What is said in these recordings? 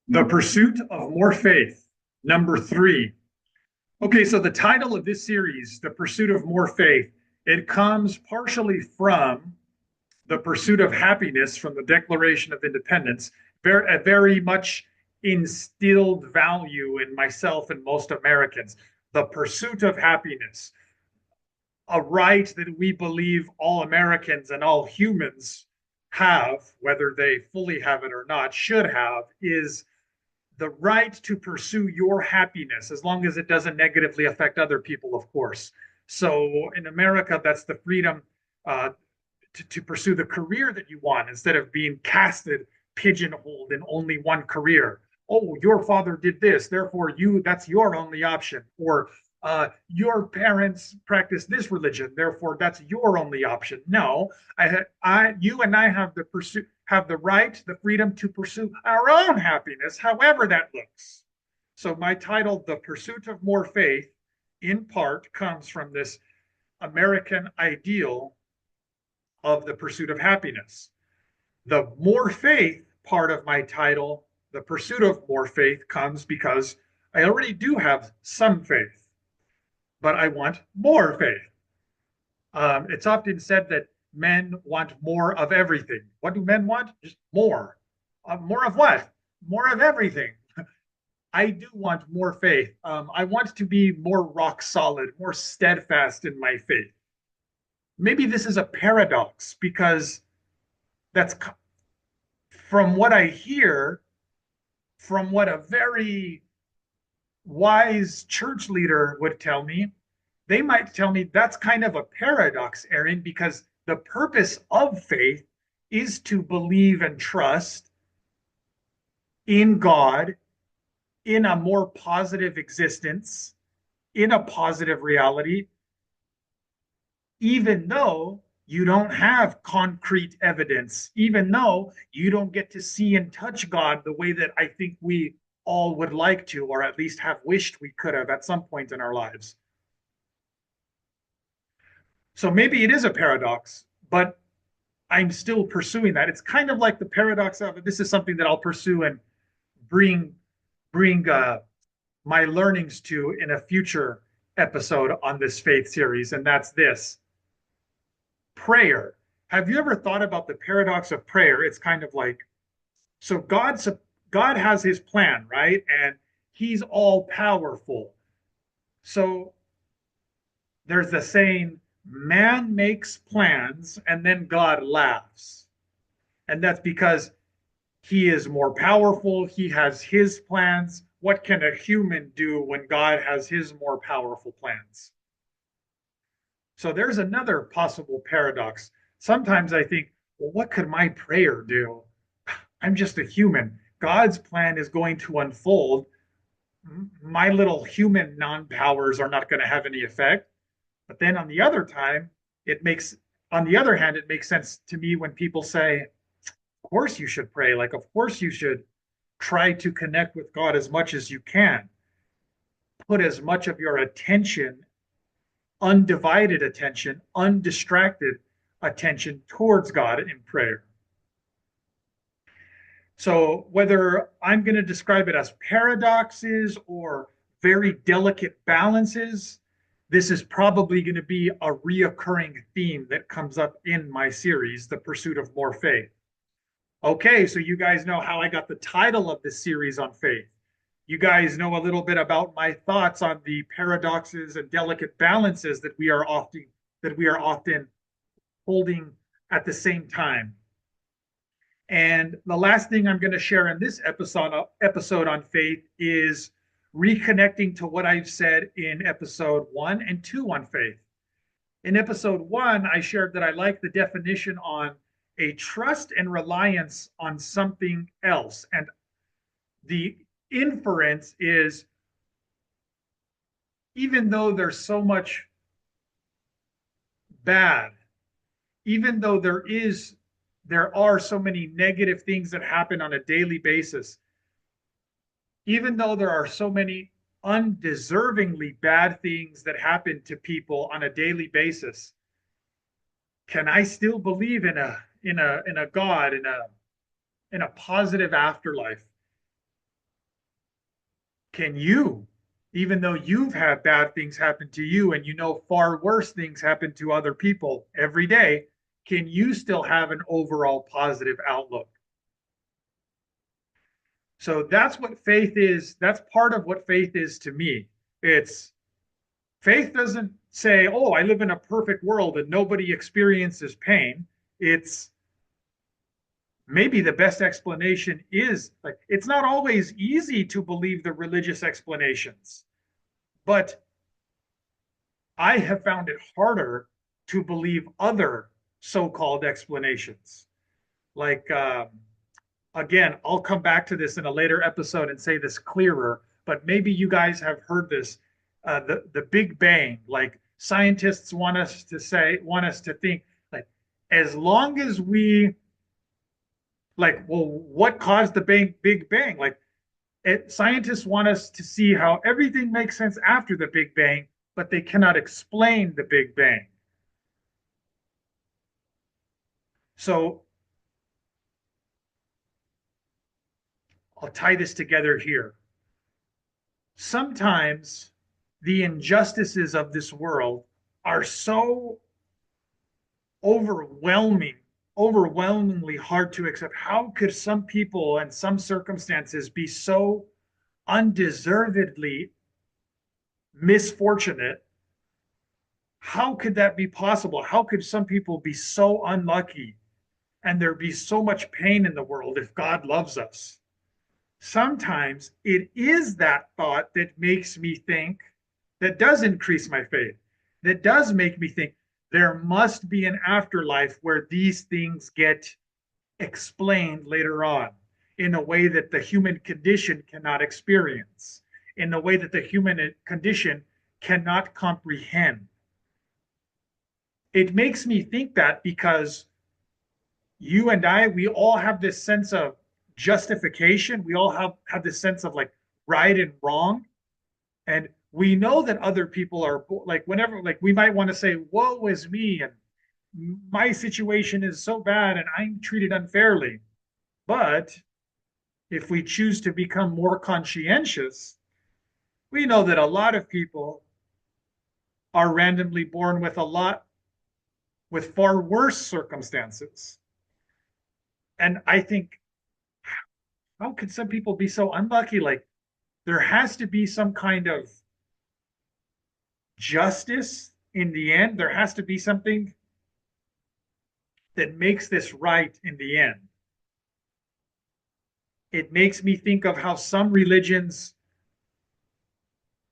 The Pursuit of More Faith, number 3. Okay, so the title of this series, The Pursuit of More Faith, it comes partially from The Pursuit of Happiness from the Declaration of Independence, a very much instilled value in myself and most Americans. The pursuit of happiness, a right that we believe all Americans and all humans have, whether they fully have it or not, should have, is the right to pursue your happiness as long as it doesn't negatively affect other people, of course. So in America, that's the freedom to pursue the career that you want instead of being casted, pigeonholed in only one career. Oh, your father did this, therefore that's your only option. Or your parents practice this religion, therefore that's your only option. No, you and I have the right, the freedom to pursue our own happiness, however that looks. So my title, The Pursuit of More Faith, in part comes from this American ideal of the pursuit of happiness. The more faith part of my title, The Pursuit of More Faith, comes because I already do have some faith, but I want more faith. It's often said that men want more of everything. What do men want? Just more. More of what? More of everything. I do want more faith. I want to be more rock solid, more steadfast in my faith. Maybe this is a paradox because that's from what I hear, from what a very wise church leader would tell me, they might tell me that's kind of a paradox, Aaron, because the purpose of faith is to believe and trust in God, in a more positive existence, in a positive reality, even though you don't have concrete evidence, even though you don't get to see and touch God the way that I think we all would like to, or at least have wished we could have at some point in our lives. So maybe it is a paradox, but I'm still pursuing that. It's kind of like the paradox of this is something that I'll pursue and bring bring my learnings to in a future episode on this faith series, and that's this: prayer. Have you ever thought about the paradox of prayer? It's kind of like, so God has his plan, right? And he's all powerful. So there's the saying, man makes plans and then God laughs. And that's because he is more powerful. He has his plans. What can a human do when God has his more powerful plans? So there's another possible paradox. Sometimes I think, well, what could my prayer do? I'm just a human. God's plan is going to unfold. My little human non powers are not going to have any effect. But then on the other time, it makes, on the other hand, it makes sense to me when people say, of course you should pray. Like, of course you should try to connect with God as much as you can. Put as much of your attention, undivided attention, undistracted attention towards God in prayer. So, whether I'm going to describe it as paradoxes or very delicate balances, this is probably going to be a reoccurring theme that comes up in my series, The Pursuit of More Faith. Okay, so you guys know how I got the title of this series on faith. You guys know a little bit about my thoughts on the paradoxes and delicate balances that we are often holding at the same time. And the last thing I'm going to share in this episode on faith is reconnecting to what I've said in episode 1 and 2 on faith. In episode 1, I shared that I like the definition on a trust and reliance on something else. And the inference is, even though there's so much bad, even though there are so many negative things that happen on a daily basis, even though there are so many undeservingly bad things that happen to people on a daily basis, can I still believe in a God, in a positive afterlife? Can you, even though you've had bad things happen to you and you know far worse things happen to other people every day, can you still have an overall positive outlook? So that's what faith is. That's part of what faith is to me. It's faith doesn't say, oh, I live in a perfect world and nobody experiences pain. It's maybe the best explanation is like, it's not always easy to believe the religious explanations, but I have found it harder to believe other so-called explanations. Like, again, I'll come back to this in a later episode and say this clearer, but maybe you guys have heard this, the Big Bang. Like scientists want us to think, like, as long as we, like, well, what caused the Big Bang? Like, scientists want us to see how everything makes sense after the Big Bang, but they cannot explain the Big Bang. So I'll tie this together here. Sometimes the injustices of this world are so overwhelming, overwhelmingly hard to accept. How could some people and some circumstances be so undeservedly misfortunate? How could that be possible? How could some people be so unlucky and there be so much pain in the world if God loves us? Sometimes it is that thought that makes me think, that does increase my faith, that does make me think there must be an afterlife where these things get explained later on in a way that the human condition cannot experience, in a way that the human condition cannot comprehend. It makes me think that because you and I, we all have this sense of justification. We all have this sense of like right and wrong. And we know that other people are like, whenever, like, we might want to say, woe is me, and my situation is so bad and I'm treated unfairly. But if we choose to become more conscientious, we know that a lot of people are randomly born with far worse circumstances. And I think, how could some people be so unlucky? Like, there has to be some kind of justice in the end. There has to be something that makes this right in the end. It makes me think of how some religions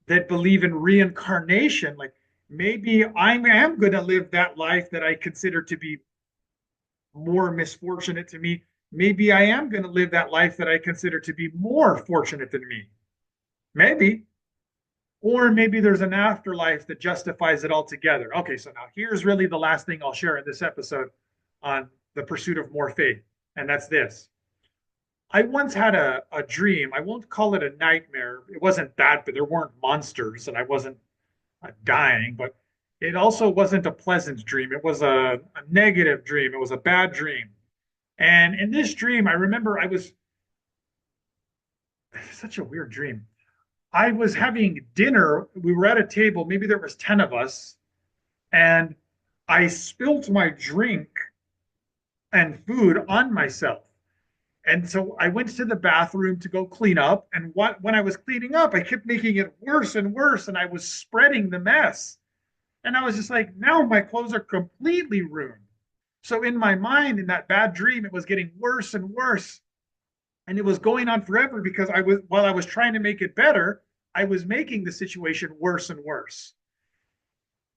that believe in reincarnation, like maybe I am going to live that life that I consider to be more misfortunate to me. Maybe I am going to live that life that I consider to be more fortunate than me. Maybe. Or maybe there's an afterlife that justifies it altogether. Okay, so now here's really the last thing I'll share in this episode on the pursuit of more faith, and that's this. I once had a dream. I won't call it a nightmare. It wasn't that, but there weren't monsters, and I wasn't dying, but it also wasn't a pleasant dream. It was a negative dream. It was a bad dream. And in this dream, I remember I was such a weird dream. I was having dinner. We were at a table, maybe there was 10 of us, and I spilled my drink and food on myself. And so I went to the bathroom to go clean up. And when I was cleaning up, I kept making it worse and worse. And I was spreading the mess. And I was just like, now my clothes are completely ruined. So in my mind, in that bad dream, it was getting worse and worse. And it was going on forever because while I was trying to make it better, I was making the situation worse and worse.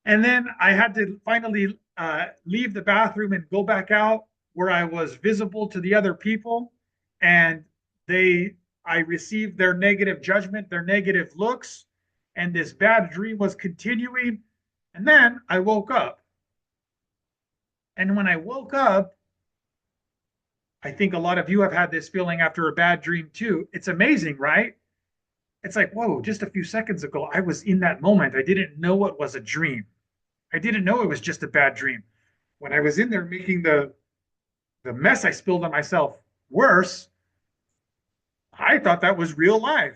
And then I had to finally leave the bathroom and go back out where I was visible to the other people. And I received their negative judgment, their negative looks, and this bad dream was continuing. And then I woke up. And when I woke up, I think a lot of you have had this feeling after a bad dream too. It's amazing, right? It's like, whoa, just a few seconds ago, I was in that moment. I didn't know it was a dream. I didn't know it was just a bad dream. When I was in there making the mess I spilled on myself worse, I thought that was real life.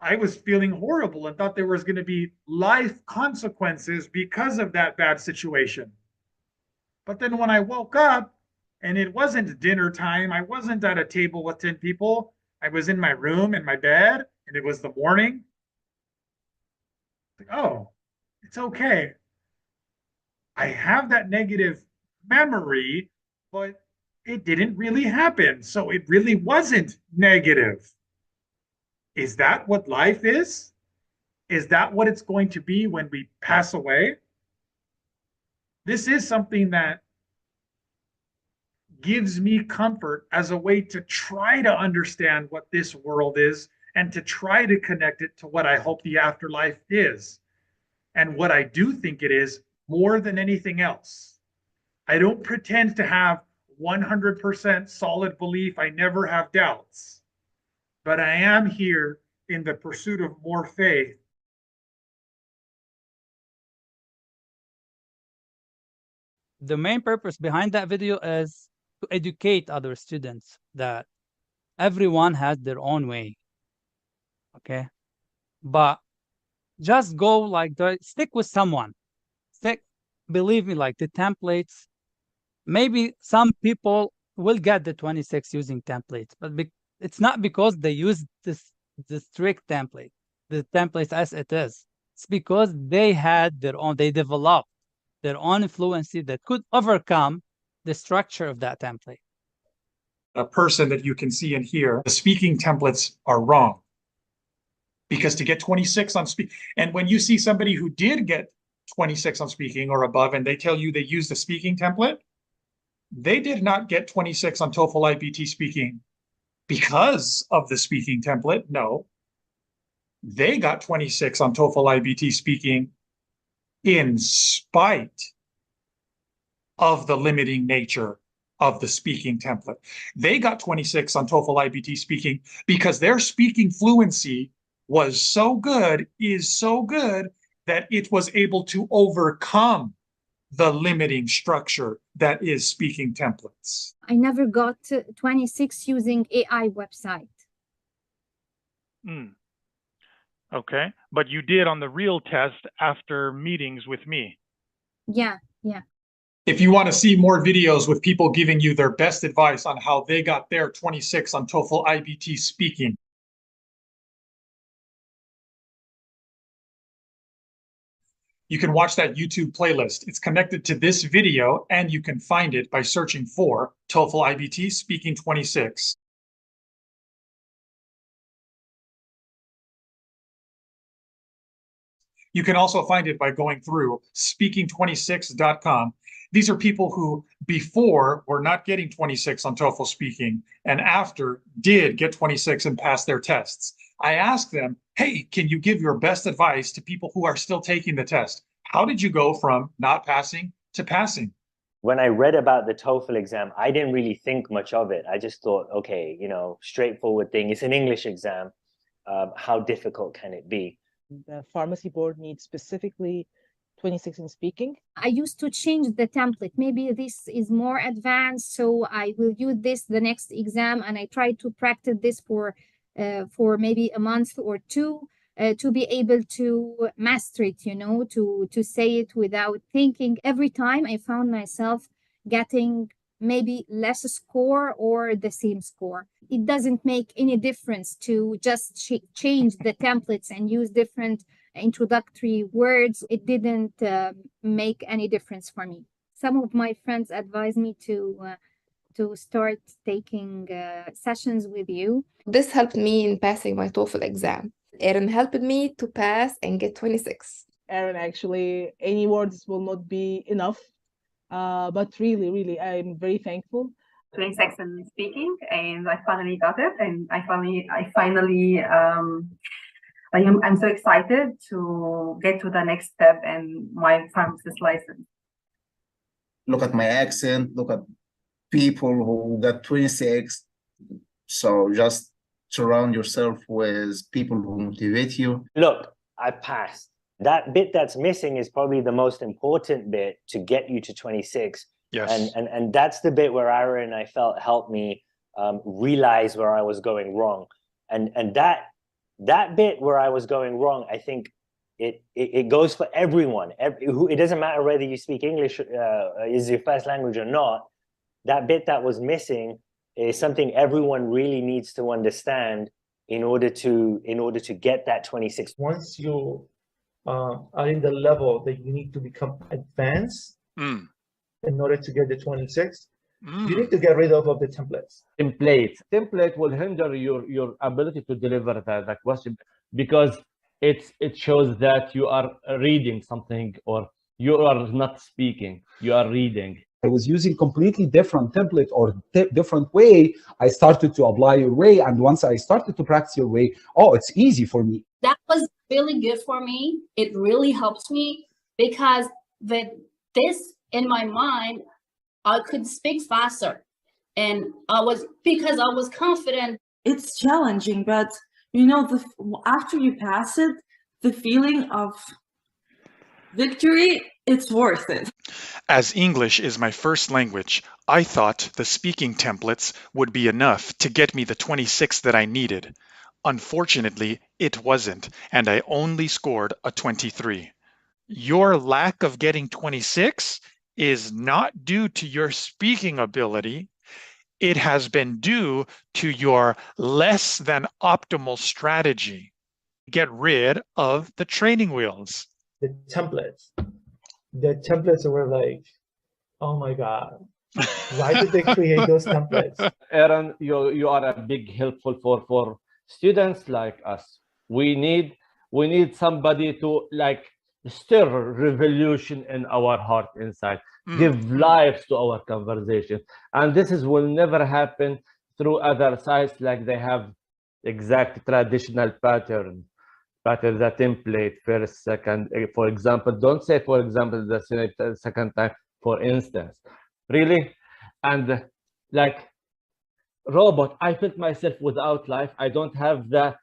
I was feeling horrible and thought there was going to be life consequences because of that bad situation. But then when I woke up and it wasn't dinner time, I wasn't at a table with 10 people. I was in my room, in my bed, and it was the morning. Like, oh, it's okay. I have that negative memory, but it didn't really happen. So it really wasn't negative. Is that what life is? Is that what it's going to be when we pass away? This is something that gives me comfort as a way to try to understand what this world is and to try to connect it to what I hope the afterlife is and what I do think it is more than anything else. I don't pretend to have 100% solid belief. I never have doubts, but I am here in the pursuit of more faith. The main purpose behind that video is to educate other students that everyone has their own way. Okay. But just go like stick with someone. Believe me, like the templates, maybe some people will get the 26 using templates, but it's not because they use the strict template, the templates as it is. It's because they had their own, they developed their own fluency that could overcome the structure of that template. A person that you can see and hear, the speaking templates are wrong. Because to get 26 on speak, and when you see somebody who did get 26 on speaking or above, and they tell you they use the speaking template, they did not get 26 on TOEFL IBT speaking because of the speaking template. No, they got 26 on TOEFL IBT speaking in spite of the limiting nature of the speaking template. They got 26 on TOEFL IBT speaking because their speaking fluency was so good, is so good, that it was able to overcome the limiting structure that is speaking templates. I never got 26 using AI website. Okay, but you did on the real test after meetings with me. Yeah. If you want to see more videos with people giving you their best advice on how they got their 26 on TOEFL IBT speaking, you can watch that YouTube playlist. It's connected to this video, and you can find it by searching for TOEFL IBT Speaking 26. You can also find it by going through speaking26.com. These are people who before were not getting 26 on TOEFL speaking and after did get 26 and pass their tests. I asked them, hey, can you give your best advice to people who are still taking the test? How did you go from not passing to passing? When I read about the TOEFL exam, I didn't really think much of it. I just thought, okay, straightforward thing. It's an English exam. How difficult can it be? The pharmacy board needs specifically 26 in speaking. I used to change the template. Maybe this is more advanced, so I will use this the next exam, and I try to practice this for maybe a month or two to be able to master it, to say it without thinking. Every time I found myself getting maybe less score or the same score. It doesn't make any difference to just change the templates and use different introductory words. It didn't make any difference for me. Some of my friends advised me to start taking sessions with you. This helped me in passing my TOEFL exam. Erin helped me to pass and get 26. Erin, actually, any words will not be enough. But really, I'm very thankful. 26 in speaking, and I finally got it, and I'm so excited to get to the next step and my pharmacist license. Look at my accent, look at people who got 26. So just surround yourself with people who motivate you. Look, I passed. That bit that's missing is probably the most important bit to get you to 26. Yes. And that's the bit where Aaron, I felt, helped me realize where I was going wrong. And that That bit where I was going wrong, I think it goes for everyone. It doesn't matter whether you speak English is your first language or not. That bit that was missing is something everyone really needs to understand in order to get that 26. Once you are in the level that you need to become advanced in order to get the 26, you need to get rid of the templates. Template will hinder your ability to deliver the question, because it shows that you are reading something, or you are not speaking, you are reading. I was using completely different template or different way. I started to apply your way, and once I started to practice your way, oh, it's easy for me. That was really good for me. It really helps me, because with this in my mind, I could speak faster, and because I was confident. It's challenging, but you know, after you pass it, the feeling of victory, it's worth it. As English is my first language, I thought the speaking templates would be enough to get me the 26 that I needed. Unfortunately, it wasn't, and I only scored a 23. Your lack of getting 26 is not due to your speaking ability. It has been due to your less than optimal strategy. Get rid of the training wheels. The templates were like, oh my God, why did they create those templates? Aaron, you are a big helpful for students like us. We need somebody to like stir revolution in our heart inside, give life to our conversation. And this will never happen through other sites, like they have exact traditional pattern, the template, first, second, for example. Don't say, for example, the second time, for instance. Really? And like robot, I felt myself without life. I don't have the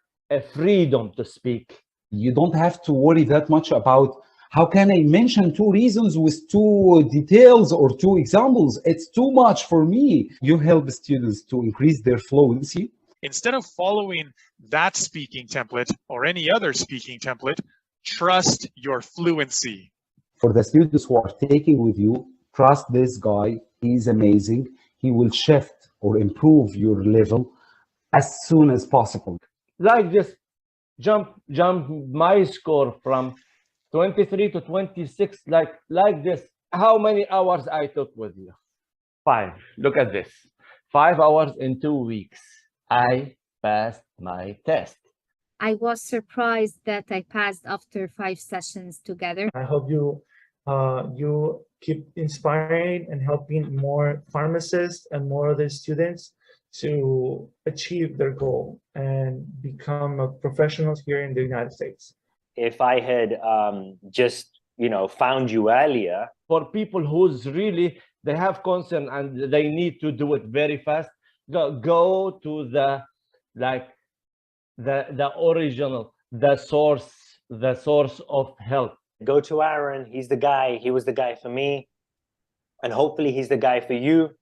freedom to speak. You don't have to worry that much about how can I mention 2 reasons with 2 details or 2 examples. It's too much for me. You help students to increase their fluency. Instead of following that speaking template or any other speaking template, trust your fluency. For the students who are taking with you, trust this guy. He's amazing. He will shift or improve your level as soon as possible. Like just jump my score from 23 to 26, like this. How many hours I took with you? 5. Look at this. 5 hours in 2 weeks. I passed my test. I was surprised that I passed after 5 sessions together. I hope you keep inspiring and helping more pharmacists and more other students to achieve their goal and become a professional here in the United States. If I had just, found you earlier. For people who's really, they have concern and they need to do it very fast, go to the original, the source of help. Go to Aaron. He's the guy. He was the guy for me. And hopefully he's the guy for you.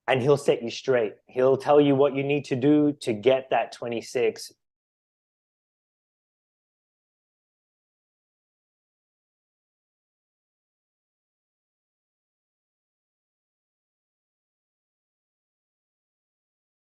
And he'll set you straight. He'll tell you what you need to do to get that 26